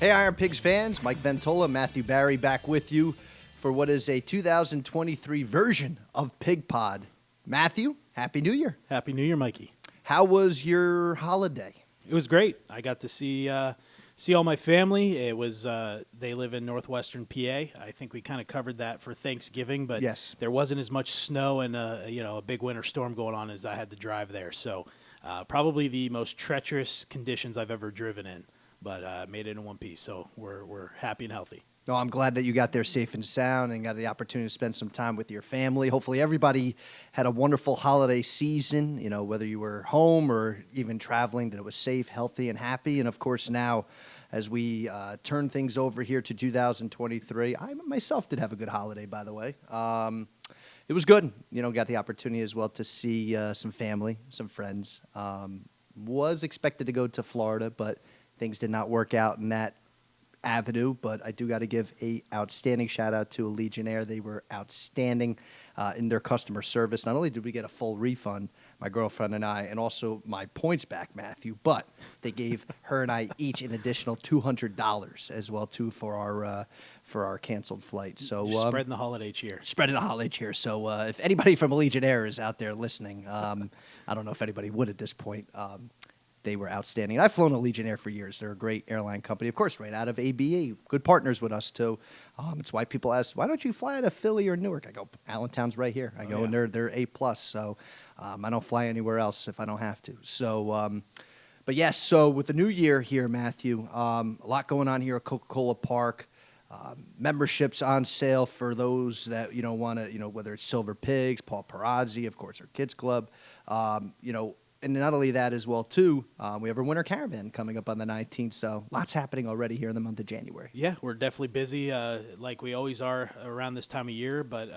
Hey, Iron Pigs fans, Mike Ventola, Matthew Bari back with you for what is a 2023 version of PigPod. Matthew, Happy New Year. Happy New Year, Mikey. How was your holiday? It was great. I got to see all my family. It was they live in northwestern PA. I think we kind of covered that for Thanksgiving, but Yes. there wasn't as much snow and a big winter storm going on as I had to drive there. So probably the most treacherous conditions I've ever driven in, but made it in one piece. So we're happy and healthy. No, I'm glad that you got there safe and sound and got the opportunity to spend some time with your family. Hopefully everybody had a wonderful holiday season, whether you were home or even traveling, that it was safe, healthy, and happy. And, of course, now as we turn things over here to 2023, I myself did have a good holiday, by the way. It was good. Got the opportunity as well to see some family, some friends. Was expected to go to Florida, but things did not work out in that avenue, but I do got to give a outstanding shout out to Legionnaire. They were outstanding in their customer service. Not only did we get a full refund, my girlfriend and I, and also my points back, Matthew, but they gave her and I each an additional $200 as well too for our canceled flight. So Just spreading the holiday cheer. Spreading the holiday cheer. So if anybody from Legionnaire is out there listening, I don't know if anybody would at this point. They were outstanding. I've flown a Legionnaire for years. They're a great airline company, of course, right out of ABA. Good partners with us, too. It's why people ask, why don't you fly out of Philly or Newark? I go, Allentown's right here. I go, and they're A+. So I don't fly anywhere else if I don't have to. So, but yes, so with the new year here, Matthew, a lot going on here at Coca-Cola Park. Memberships on sale for those that, want to, whether it's Silver Pigs, Paul Perazzi, of course, our kids club, and not only that as well, too, we have our Winter Caravan coming up on the 19th, so lots happening already here in the month of January. Yeah, we're definitely busy, like we always are around this time of year, but,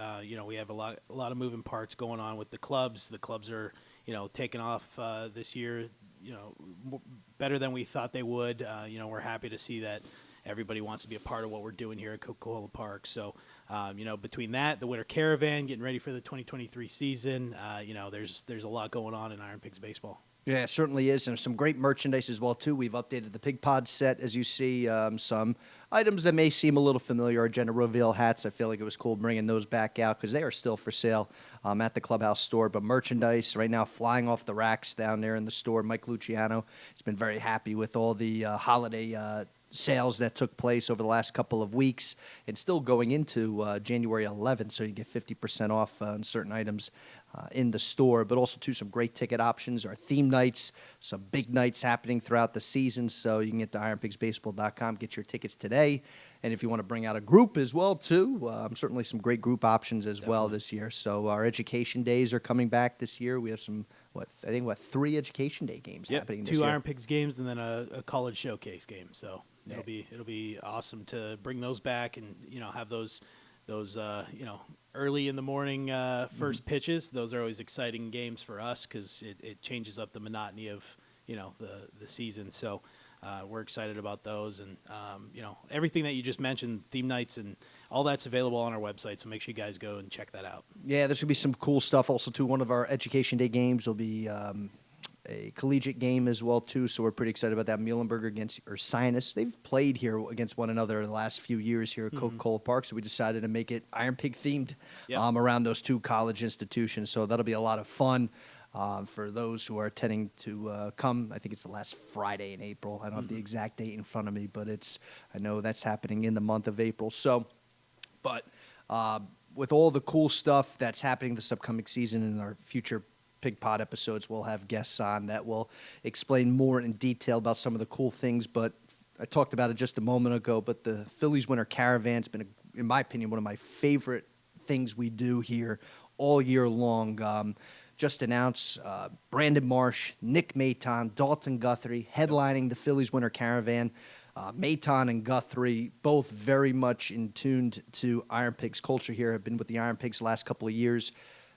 we have a lot of moving parts going on with the clubs. The clubs are, taking off this year, better than we thought they would. We're happy to see that everybody wants to be a part of what we're doing here at Coca-Cola Park. So, between that, the Winter Caravan, getting ready for the 2023 season, there's a lot going on in Iron Pigs baseball. Yeah, it certainly is, and some great merchandise as well, too. We've updated the PigPod set, as you see. Some items that may seem a little familiar, our gender reveal hats. I feel like it was cool bringing those back out because they are still for sale at the Clubhouse store. But merchandise right now flying off the racks down there in the store. Mike Luciano has been very happy with all the holiday sales that took place over the last couple of weeks and still going into January 11th, so you get 50% off on certain items in the store, but also, too, some great ticket options, our theme nights, some big nights happening throughout the season, so you can get to ironpigsbaseball.com, get your tickets today, and if you want to bring out a group as well, too, certainly some great group options as well this year. So our education days are coming back this year. We have some, 3 education day games happening this year. 2 Iron Pigs games and then a college showcase game, so it'll be awesome to bring those back and have those early in the morning first pitches. Those are always exciting games for us because it changes up the monotony of the season. So we're excited about those, and everything that you just mentioned, theme nights and all that's available on our website. So make sure you guys go and check that out. Yeah, there's gonna be some cool stuff. Also, too, one of our education day games will be a collegiate game as well, too, so we're pretty excited about that. Muhlenberger against Ursinus. They've played here against one another the last few years here at Coca-Cola Park, so we decided to make it Iron Pig themed around those 2 college institutions, so that'll be a lot of fun for those who are intending to come. I think it's the last Friday in April. I don't have the exact date in front of me, but I know that's happening in the month of April. So, but with all the cool stuff that's happening this upcoming season and our future PigPod episodes, we'll have guests on that will explain more in detail about some of the cool things. But I talked about it just a moment ago, but the Phillies Winter Caravan's been, in my opinion, one of my favorite things we do here all year long. Just announced Brandon Marsh, Nick Maton, Dalton Guthrie headlining the Phillies Winter Caravan. Maton and Guthrie, both very much in tuned to Iron Pigs culture here, have been with the Iron Pigs the last couple of years.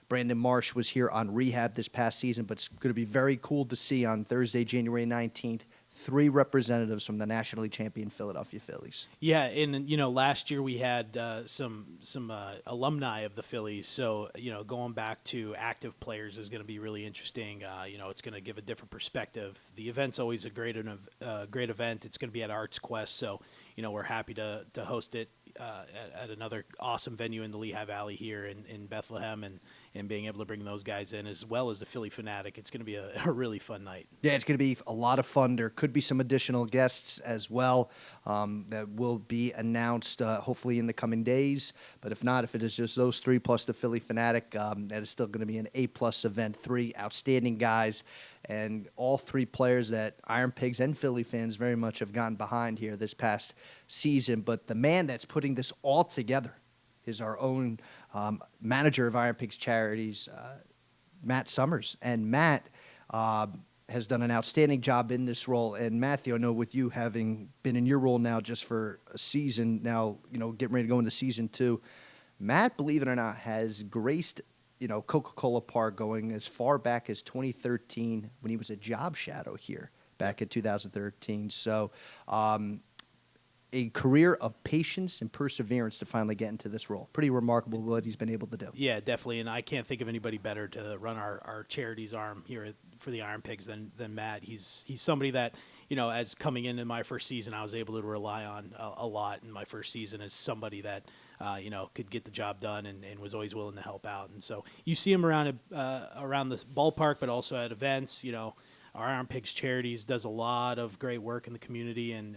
Brandon Marsh was here on rehab this past season, but it's going to be very cool to see on Thursday, January 19th, 3 representatives from the nationally champion Philadelphia Phillies. Yeah, and last year we had some alumni of the Phillies, so going back to active players is going to be really interesting. It's going to give a different perspective. The event's always a great event. It's going to be at Arts Quest, so we're happy to host it at another awesome venue in the Lehigh Valley here in Bethlehem, and being able to bring those guys in as well as the Philly Fanatic. It's going to be a really fun night. Yeah, it's going to be a lot of fun. There could be some additional guests as well that will be announced hopefully in the coming days. But if not, if it is just those 3 plus the Philly Fanatic, that is still going to be an A-plus event. 3 outstanding guys, and all 3 players that IronPigs and Philly fans very much have gotten behind here this past season. But the man that's putting this all together is our own manager of IronPigs Charities, Matt Sommers. And Matt has done an outstanding job in this role. And Matthew, I know with you having been in your role now just for a season, now getting ready to go into season 2, Matt, believe it or not, has graced Coca-Cola Park going as far back as 2013 when he was a job shadow here back in 2013. So a career of patience and perseverance to finally get into this role. Pretty remarkable what he's been able to do. Yeah, definitely, and I can't think of anybody better to run our charities arm here for the IronPigs than Matt. He's somebody that, as coming into my first season, I was able to rely on a lot in my first season as somebody that, could get the job done and was always willing to help out. And so you see him around the ballpark, but also at events. Our IronPigs Charities does a lot of great work in the community, and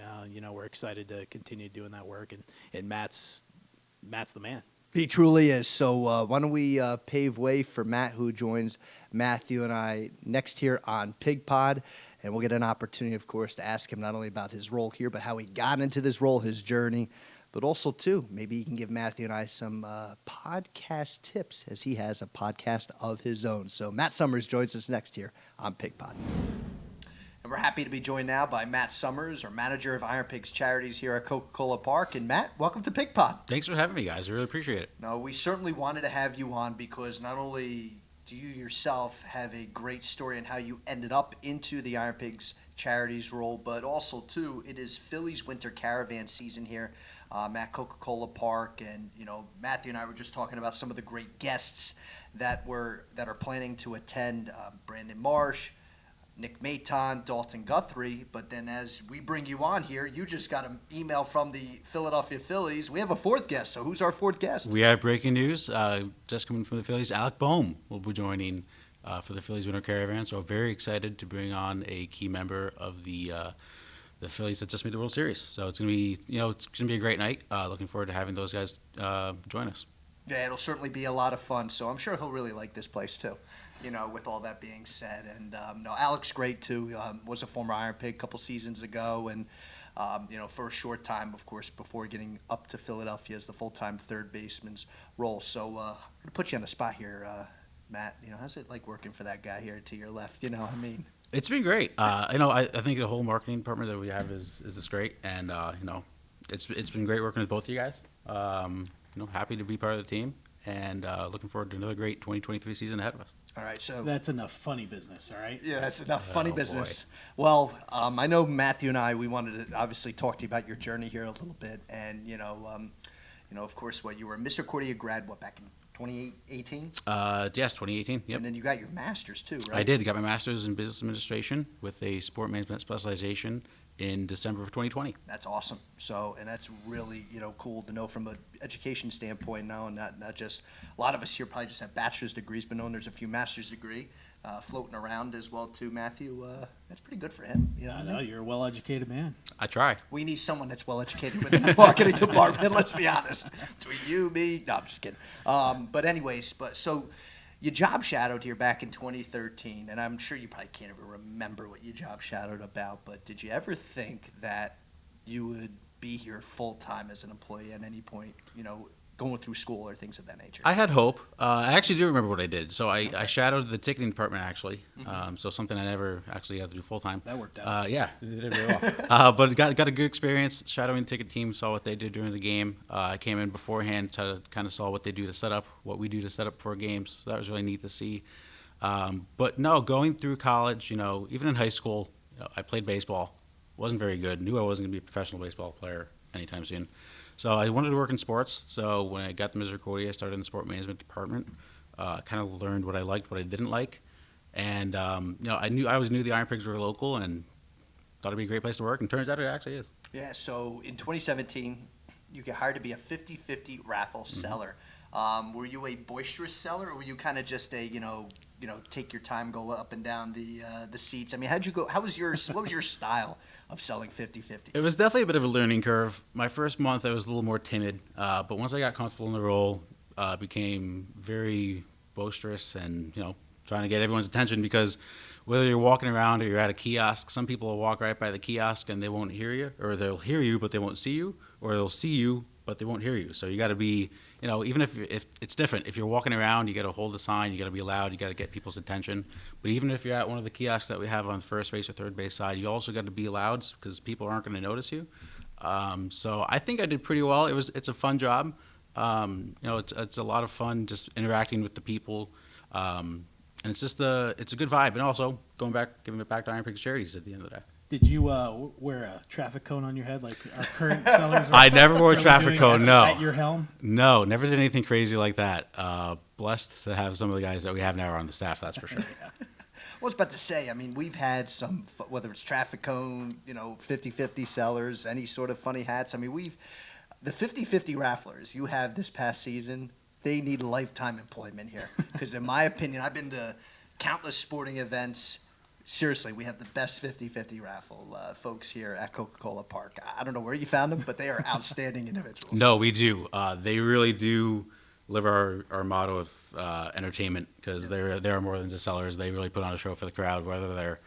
we're excited to continue doing that work. And Matt's the man. He truly is. So why don't we pave way for Matt, who joins Matthew and I next here on PigPod, and we'll get an opportunity, of course, to ask him not only about his role here, but how he got into this role, his journey, but also, too, maybe he can give Matthew and I some podcast tips, as he has a podcast of his own. So Matt Sommers joins us next here on PigPod. And we're happy to be joined now by Matt Sommers, our manager of IronPigs Charities here at Coca-Cola Park. And Matt, welcome to PigPod. Thanks for having me, guys. I really appreciate it. No, we certainly wanted to have you on because not only do you yourself have a great story on how you ended up into the IronPigs Charities role, but also, too, it is Philly's Winter Caravan season here at Coca-Cola Park. And, Matthew and I were just talking about some of the great guests that are planning to attend. Brandon Marsh, Nick Maton, Dalton Guthrie. But then as we bring you on here, you just got an email from the Philadelphia Phillies. We have a 4th guest. So who's our 4th guest? We have breaking news. Just coming from the Phillies, Alec Boehm will be joining for the Phillies Winter Caravan. So very excited to bring on a key member of the Phillies that just made the World Series. So it's gonna be a great night. Looking forward to having those guys join us. Yeah, it'll certainly be a lot of fun. So I'm sure he'll really like this place too. With all that being said. And, Alex great, too. Was a former Iron Pig a couple seasons ago. And, for a short time, of course, before getting up to Philadelphia as the full-time third baseman's role. So I'm going to put you on the spot here, Matt. How's it like working for that guy here to your left? It's been great. I think the whole marketing department that we have is just great. And, it's been great working with both of you guys. Happy to be part of the team. And looking forward to another great 2023 season ahead of us. All right, so That's enough funny business, all right? yeah, that's enough funny Oh, business. Well, I know Matthew and I, we wanted to obviously talk to you about your journey here a little bit, and of course, you were a Misericordia grad, back in 2018, Yes, 2018. Yep. and then you got your master's too, right? I did. Got my master's in business administration with a sport management specialization in December of 2020. That's awesome. So, and that's really, cool to know from an education standpoint now, and not just, a lot of us here probably just have bachelor's degrees, but knowing there's a few master's degree floating around as well too, Matthew, that's pretty good for him. I know, you're a well-educated man. I try. We need someone that's well educated within the marketing department, let's be honest. Between you, me, no, I'm just kidding. But anyways, so you job shadowed here back in 2013, and I'm sure you probably can't even remember what you job shadowed about, but did you ever think that you would be here full-time as an employee at any point, going through school or things of that nature? I had hope. I actually do remember what I did. So I shadowed the ticketing department, actually. So something I never actually had to do full-time. That worked out. Yeah, it did very well. But got a good experience shadowing the ticket team, saw what they did during the game. I came in beforehand to kind of saw what they do to set up, what we do to set up for games. So that was really neat to see. But no, going through college, even in high school, I played baseball. wasn't very good, knew I wasn't going to be a professional baseball player anytime soon. So I wanted to work in sports. So when I got the Misericordia, I started in the sport management department. Kind of learned what I liked, what I didn't like. And, I always knew the IronPigs were local and thought it'd be a great place to work. And turns out it actually is. Yeah, so in 2017, you get hired to be a 50-50 raffle seller. Were you a boisterous seller, or were you kind of just a, take your time, go up and down the seats? I mean, what was your style of selling 50-50? It was definitely a bit of a learning curve. My first month, I was a little more timid. But once I got comfortable in the role, became very boisterous and, trying to get everyone's attention, because whether you're walking around or you're at a kiosk, some people will walk right by the kiosk and they won't hear you, or they'll hear you but they won't see you, or they'll see you but they won't hear you. So you got to be, even if it's different, if you're walking around, you got to hold the sign, you got to be loud, you got to get people's attention. But even if you're at one of the kiosks that we have on first base or third base side, you also got to be loud because people aren't going to notice you. So I think I did pretty well. It's a fun job. It's a lot of fun just interacting with the people. And it's a good vibe. And also giving it back to IronPigs Charities at the end of the day. Did you wear a traffic cone on your head like our current sellers? I never wore a traffic cone, no. At your helm? No, never did anything crazy like that. Blessed to have some of the guys that we have now on the staff, that's for sure. I was about to say, I mean, we've had some, whether it's traffic cone, 50-50 sellers, any sort of funny hats. I mean, the 50-50 rafflers you have this past season, they need lifetime employment here. Because in my opinion, I've been to countless sporting events. Seriously, we have the best 50-50 raffle folks here at Coca-Cola Park. I don't know where you found them, but they are outstanding individuals. No, we do. They really do live our motto of entertainment, because they're more than just sellers. They really put on a show for the crowd, whether they're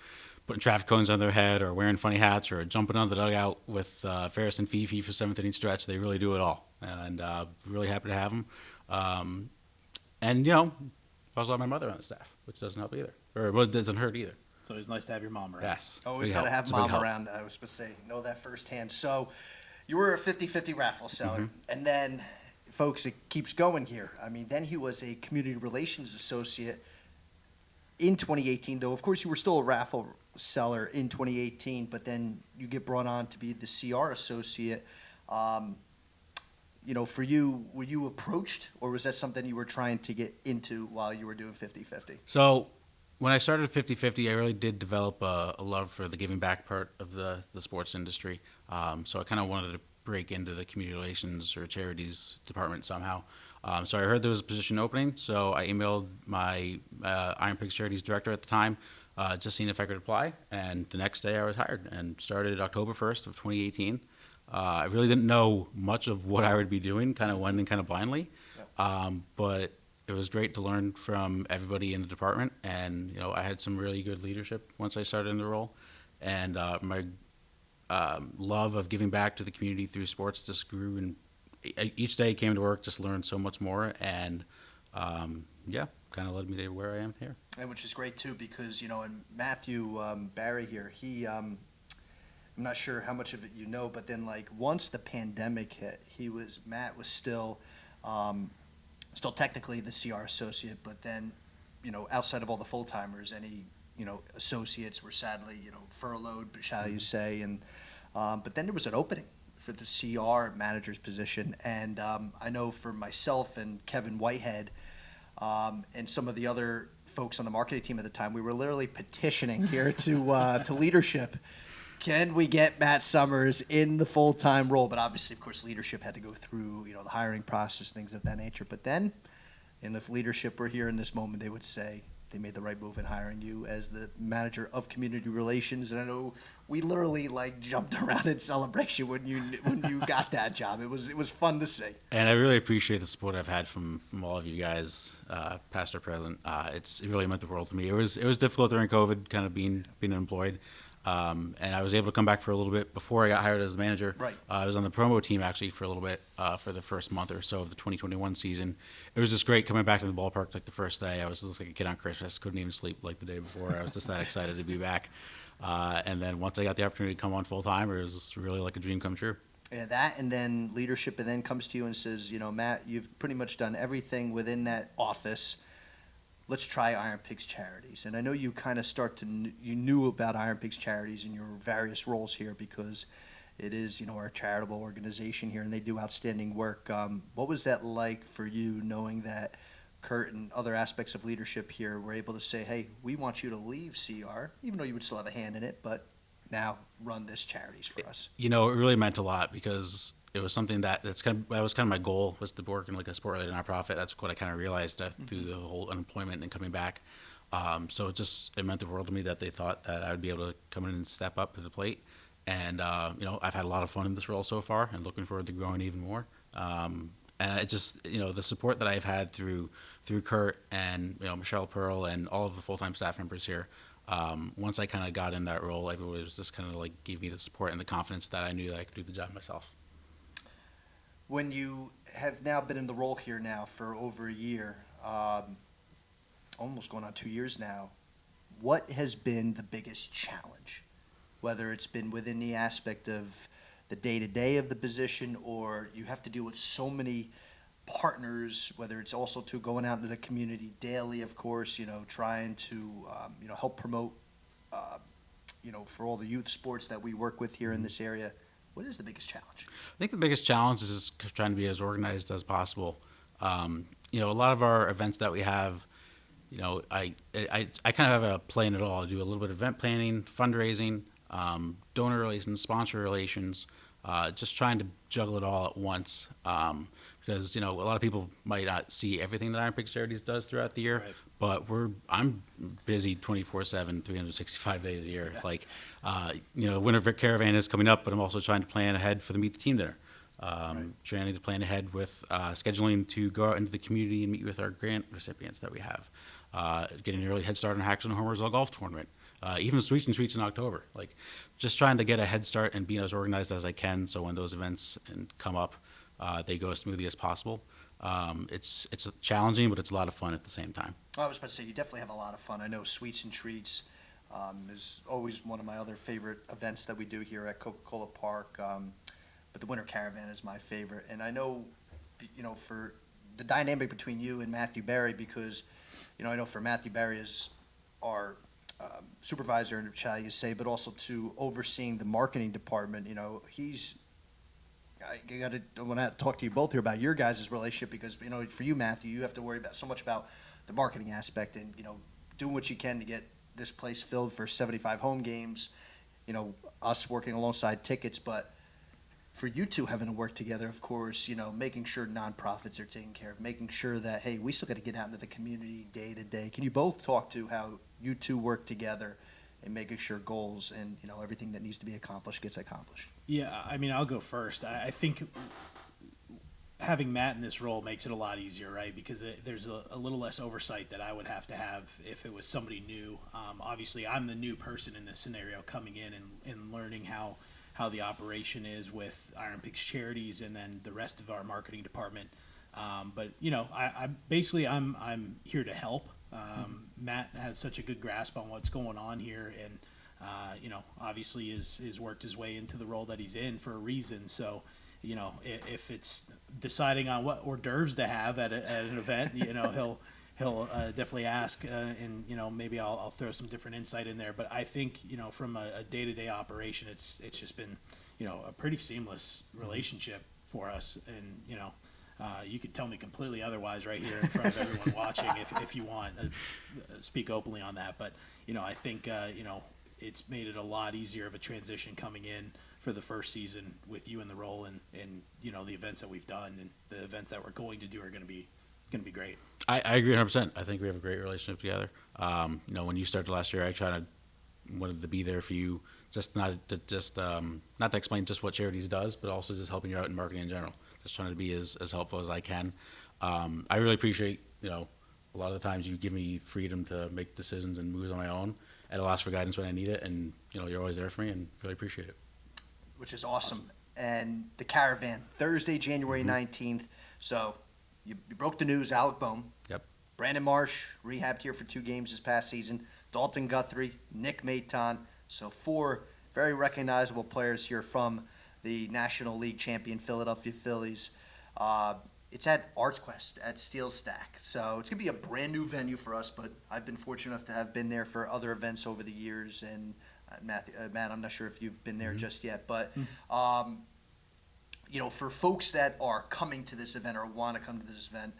putting traffic cones on their head or wearing funny hats or jumping on the dugout with Ferris and Fifi for seventh inning stretch. They really do it all, and really happy to have them. And I also have my mother on the staff, which doesn't help either, or doesn't hurt either. It's always nice to have your mom around. Yes. Always big got to help. have It's a big mom help. around. I was supposed to say, know that firsthand. So you were a 50-50 raffle seller. Mm-hmm. And then, folks, it keeps going here. I mean, then he was a community relations associate in 2018, though. Of course, you were still a raffle seller in 2018, but then you get brought on to be the CR associate. For you, were you approached, or was that something you were trying to get into while you were doing 50-50? So when I started 50-50, I really did develop a love for the giving back part of the sports industry. So I kind of wanted to break into the community relations or charities department somehow. So I heard there was a position opening, so I emailed my IronPigs Charities director at the time, just seeing if I could apply. And the next day I was hired and started October 1st of 2018. I really didn't know much of what I would be doing, kind of went in kind of blindly. But it was great to learn from everybody in the department, and I had some really good leadership once I started in the role, and my love of giving back to the community through sports just grew, and each day I came to work just learned so much more, and kind of led me to where I am here. And which is great too, because and Matthew Bari here, he I'm not sure how much of it but then once the pandemic hit, Matt was still technically the CR associate, but then, outside of all the full-timers, any, associates were sadly, furloughed, shall you say, and but then there was an opening for the CR manager's position, and I know for myself and Kevin Whitehead and some of the other folks on the marketing team at the time, we were literally petitioning here to leadership. Can we get Matt Sommers in the full-time role? But obviously, of course, leadership had to go through, the hiring process, things of that nature. But then, and if leadership were here in this moment, they would say they made the right move in hiring you as the manager of community relations. And I know we literally jumped around in celebration when you got that job. It was fun to see. And I really appreciate the support I've had from all of you guys, past or present. It really meant the world to me. It was difficult during COVID, kind of being unemployed. And I was able to come back for a little bit before I got hired as manager. Right. I was on the promo team actually for a little bit for the first month or so of the 2021 season. It was just great coming back to the ballpark the first day. I was just like a kid on Christmas. Couldn't even sleep the day before. I was just that excited to be back. And then once I got the opportunity to come on full time, it was really like a dream come true. Yeah, that, and then leadership, and then comes to you and says, Matt, you've pretty much done everything within that office. let's try IronPigs Charities. And I know you kind of you knew about IronPigs Charities in your various roles here because it is, our charitable organization here, and they do outstanding work. What was that like for you, knowing that Kurt and other aspects of leadership here were able to say, hey, we want you to leave CR, even though you would still have a hand in it, but now run this charities for us? It really meant a lot because it was something that was kind of my goal, was to work in like a sport-related nonprofit. That's what I kind of realized through the whole unemployment and coming back. So it meant the world to me that they thought that I would be able to come in and step up to the plate. And I've had a lot of fun in this role so far, and looking forward to growing even more. And it just, the support that I've had through Kurt and Michelle Pearl and all of the full-time staff members here. Once I kind of got in that role, everybody was just kind of like gave me the support and the confidence that I knew that I could do the job myself. When you have now been in the role here now for over a year, almost going on 2 years now, what has been the biggest challenge? Whether it's been within the aspect of the day-to-day of the position, or you have to deal with so many partners, whether it's also to going out into the community daily, of course, trying to, help promote, for all the youth sports that we work with here in this area. What is the biggest challenge? I think the biggest challenge is trying to be as organized as possible. A lot of our events that we have, I kind of have a play in it all. I do a little bit of event planning, fundraising, donor relations, sponsor relations, just trying to juggle it all at once. Because, a lot of people might not see everything that IronPigs Charities does throughout the year, Right. but I'm busy 24/7, 365 days a year. Yeah. Like, Winter Caravan is coming up, but I'm also trying to plan ahead for the Meet the Team dinner. Trying to plan ahead with scheduling to go out into the community and meet with our grant recipients that we have. Getting an early head start on Haxton Homers Golf Tournament. Even Sweets and Treats in October. Like, just trying to get a head start and being as organized as I can, so when those events come up, they go as smoothly as possible. It's challenging, but it's a lot of fun at the same time. I was about to say, you definitely have a lot of fun. I know Sweets and Treats is always one of my other favorite events that we do here at Coca-Cola Park. But the Winter Caravan is my favorite. And I know, for the dynamic between you and Matthew Bari, because, I know for Matthew Bari is our supervisor, shall you say, but also to overseeing the marketing department. I want to talk to you both here about your guys' relationship, because, for you, Matthew, you have to worry about so much about the marketing aspect and, doing what you can to get this place filled for 75 home games, us working alongside tickets. But for you two having to work together, of course, making sure nonprofits are taken care of, making sure that, hey, we still got to get out into the community day to day. Can you both talk to how you two work together and making sure goals and, everything that needs to be accomplished gets accomplished? Yeah, I mean, I'll go first. I think having Matt in this role makes it a lot easier, right? Because there's a little less oversight that I would have to have if it was somebody new. Obviously, I'm the new person in this scenario, coming in and learning how the operation is with IronPigs Charities and then the rest of our marketing department. But I'm here to help. Matt has such a good grasp on what's going on here, and obviously is worked his way into the role that he's in for a reason. So, if it's deciding on what hors d'oeuvres to have at an event, he'll definitely ask, and maybe I'll throw some different insight in there. But I think from a day-to-day operation, it's just been a pretty seamless relationship for us, and you could tell me completely otherwise right here in front of everyone watching if you want. Speak openly on that, but I think it's made it a lot easier of a transition coming in for the first season with you in the role, and the events that we've done and the events that we're going to do are going to be great. I agree 100%. I think we have a great relationship together. When you started last year, wanted to be there for you, not to explain just what Charities does, but also just helping you out in marketing in general. Just trying to be as helpful as I can. I really appreciate, a lot of the times you give me freedom to make decisions and moves on my own, and I'll ask for guidance when I need it, and you're always there for me, and really appreciate it. Which is awesome. And the Caravan, Thursday, January 19th. So you broke the news, Alec Bohm. Yep. Brandon Marsh rehabbed here for 2 games this past season. Dalton Guthrie, Nick Maton. So 4 very recognizable players here from the National League champion Philadelphia Phillies. it's at Arts Quest at Steel Stack. So it's going to be a brand new venue for us, but I've been fortunate enough to have been there for other events over the years. And Matt, I'm not sure if you've been there just yet, but for folks that are coming to this event or want to come to this event,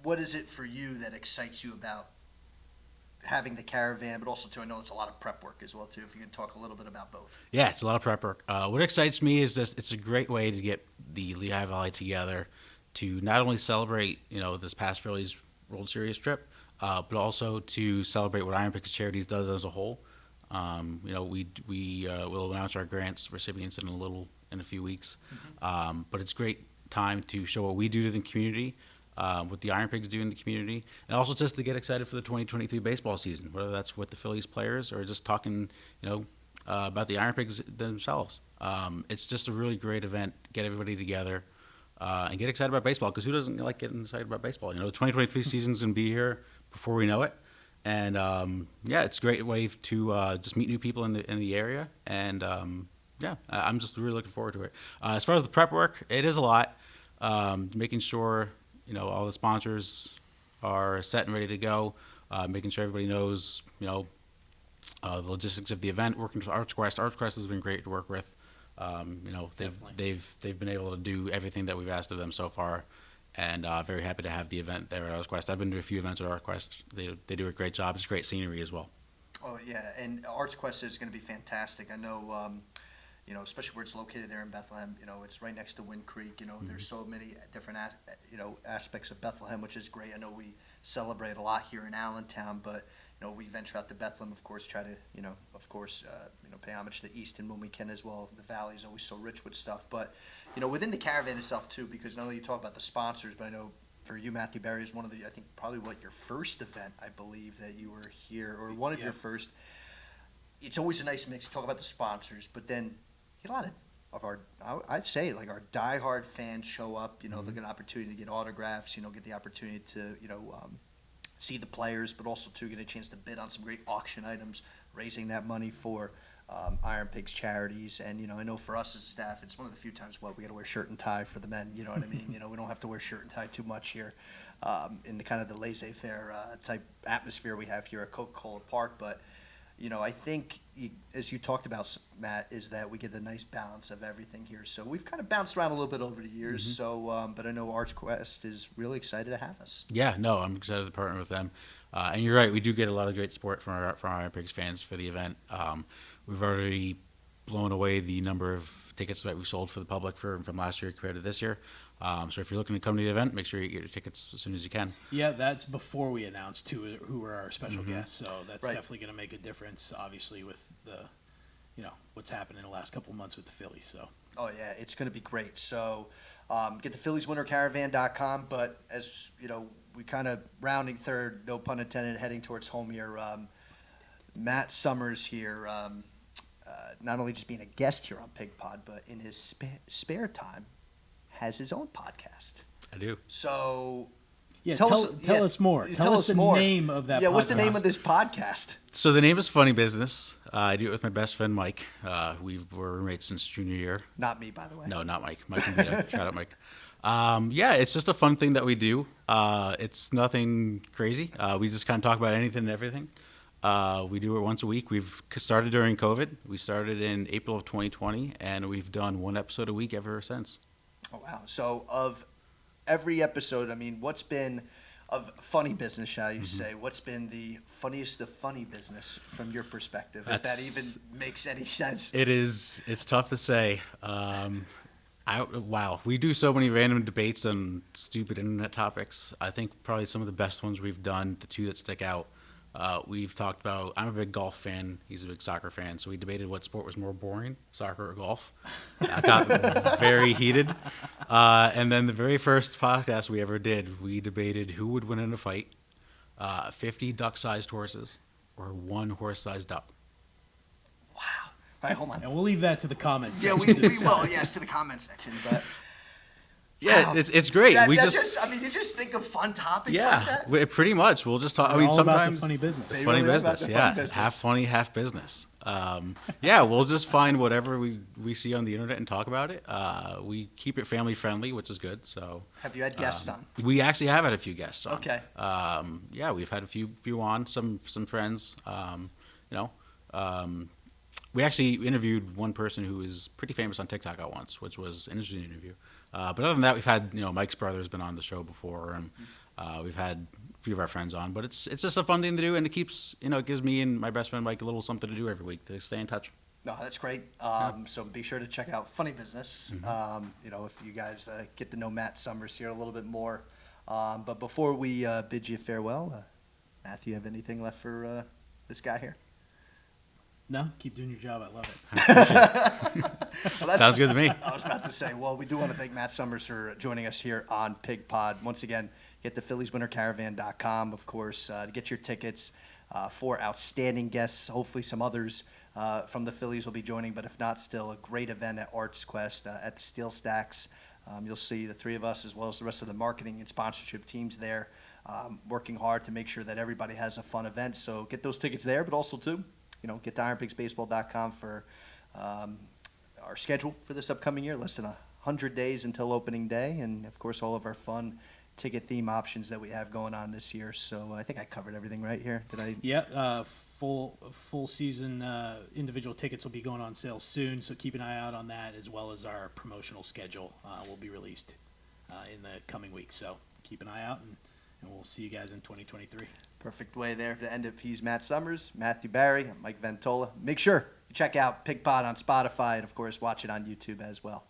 what is it for you that excites you about having the caravan, but also, too, I know it's a lot of prep work as well, too, if you can talk a little bit about both. Yeah, it's a lot of prep work. What excites me is this: it's a great way to get the Lehigh Valley together to not only celebrate, this past Phillies World Series trip, but also to celebrate what IronPigs Charities does as a whole. We will announce our grants recipients in a few weeks, but it's a great time to show what we do to the community, what the IronPigs do in the community, and also just to get excited for the 2023 baseball season, whether that's with the Phillies players or just talking, about the IronPigs themselves. It's just a really great event, get everybody together, and get excited about baseball, because who doesn't like getting excited about baseball? The 2023 season's going to be here before we know it, and it's a great way to just meet new people in the area, and I'm just really looking forward to it. As far as the prep work, it is a lot, making sure all the sponsors are set and ready to go, making sure everybody knows, the logistics of the event, working with ArtsQuest. ArtsQuest has been great to work with. They've been able to do everything that we've asked of them so far, and very happy to have the event there at ArtsQuest. I've been to a few events at ArtsQuest. They do a great job. It's great scenery as well. Oh, yeah, and ArtsQuest is going to be fantastic. I know, especially where it's located there in Bethlehem, it's right next to Wind Creek. There's so many different, aspects of Bethlehem, which is great. I know we celebrate a lot here in Allentown, but, we venture out to Bethlehem, of course, try to, pay homage to Easton when we can as well. The valley is always so rich with stuff. But, within the caravan itself, too, because not only you talk about the sponsors, but I know for you, Matthew Bari is one of the, I think, probably your first event, I believe, that you were here, or one of your first. It's always a nice mix. Talk about the sponsors, but then a lot of our, I'd say, like, our diehard fans show up, they get an opportunity to get autographs, get the opportunity to, see the players, but also to get a chance to bid on some great auction items, raising that money for IronPigs Charities. And, I know for us as a staff, it's one of the few times, we got to wear shirt and tie for the men, you know what I mean? We don't have to wear shirt and tie too much here in the kind of the laissez-faire type atmosphere we have here at Coca-Cola Park. But, I think, as you talked about, Matt, is that we get a nice balance of everything here. So we've kind of bounced around a little bit over the years. So, but I know ArtsQuest is really excited to have us. Yeah, no, I'm excited to partner with them. And you're right, we do get a lot of great support from our IronPigs fans for the event. We've already blown away the number of tickets that we sold for the public from last year compared to this year. So if you're looking to come to the event, make sure you get your tickets as soon as you can. Yeah, that's before we announce who are our special guests. So that's definitely going to make a difference, obviously, with the, what's happened in the last couple of months with the Phillies. So. Oh yeah, it's going to be great. So get to PhilliesWinterCaravan.com. But as we kind of rounding third, no pun intended, heading towards home here. Matt Sommers here, not only just being a guest here on PigPod, but in his spare time, has his own podcast. I do. So, tell us more. Tell us the name of that podcast. Yeah, what's the name of this podcast? So the name is Funny Business. I do it with my best friend, Mike. We were roommates since junior year. Not me, by the way. No, not Mike. Mike can be there. Shout out, Mike. It's just a fun thing that we do. It's nothing crazy. We just kind of talk about anything and everything. We do it once a week. We've started during COVID. We started in April of 2020, and we've done one episode a week ever since. Oh, wow. So of every episode, what's been of funny business, shall you say, what's been the funniest of funny business from your perspective, if that even makes any sense? It's tough to say. Wow. We do so many random debates on stupid internet topics. I think probably some of the best ones we've done, the two that stick out, we've talked about, I'm a big golf fan, he's a big soccer fan, so we debated what sport was more boring, soccer or golf. That got very heated. And then the very first podcast we ever did, we debated who would win in a fight, 50 duck-sized horses or one horse-sized duck. Wow. All right, hold on. And we'll leave that to the comments section. Yeah, we will, yes, to the comments section. But Yeah, Wow. it's great. That, we that's just I mean, you just think of fun topics like yeah, that. pretty much. We'll just talk. I We're mean, all about the sometimes funny business. They funny really are about business. the Yeah, funny business. half funny, half business. Yeah, we'll just find whatever we see on the internet and talk about it. We keep it family friendly, which is good. So Have you had guests on? we actually have had a few guests on. Okay. Yeah, we've had a few on, some friends. You know, we actually interviewed one person who is pretty famous on TikTok at once, which was an interesting interview. But other than that, we've had, Mike's brother's been on the show before, and we've had a few of our friends on. But it's just a fun thing to do, and it keeps, it gives me and my best friend Mike a little something to do every week to stay in touch. No, that's great. So be sure to check out Funny Business. If you guys get to know Matt Sommers here a little bit more. But before we bid you farewell, Matthew, you have anything left for this guy here? No, keep doing your job. I love it. Well, that's- Sounds good to me. I was about to say, well, we do want to thank Matt Sommers for joining us here on PigPod. Once again, get to PhilliesWinterCaravan.com, of course, to get your tickets for outstanding guests. Hopefully some others from the Phillies will be joining, but if not, still a great event at Arts Quest at the Steel Stacks. You'll see the three of us as well as the rest of the marketing and sponsorship teams there working hard to make sure that everybody has a fun event. So get those tickets there, but also, too, get to IronPigsBaseball.com for our schedule for this upcoming year. Less than 100 days until opening day, and of course all of our fun ticket theme options that we have going on this year. So I think I covered everything right here. Did I? Yeah, full season individual tickets will be going on sale soon, so keep an eye out on that, as well as our promotional schedule will be released in the coming weeks. So keep an eye out, and we'll see you guys in 2023. Perfect way there to end it. He's Matt Sommers, Matthew Bari, Mike Ventola. Make sure you check out PigPod on Spotify, and of course watch it on YouTube as well.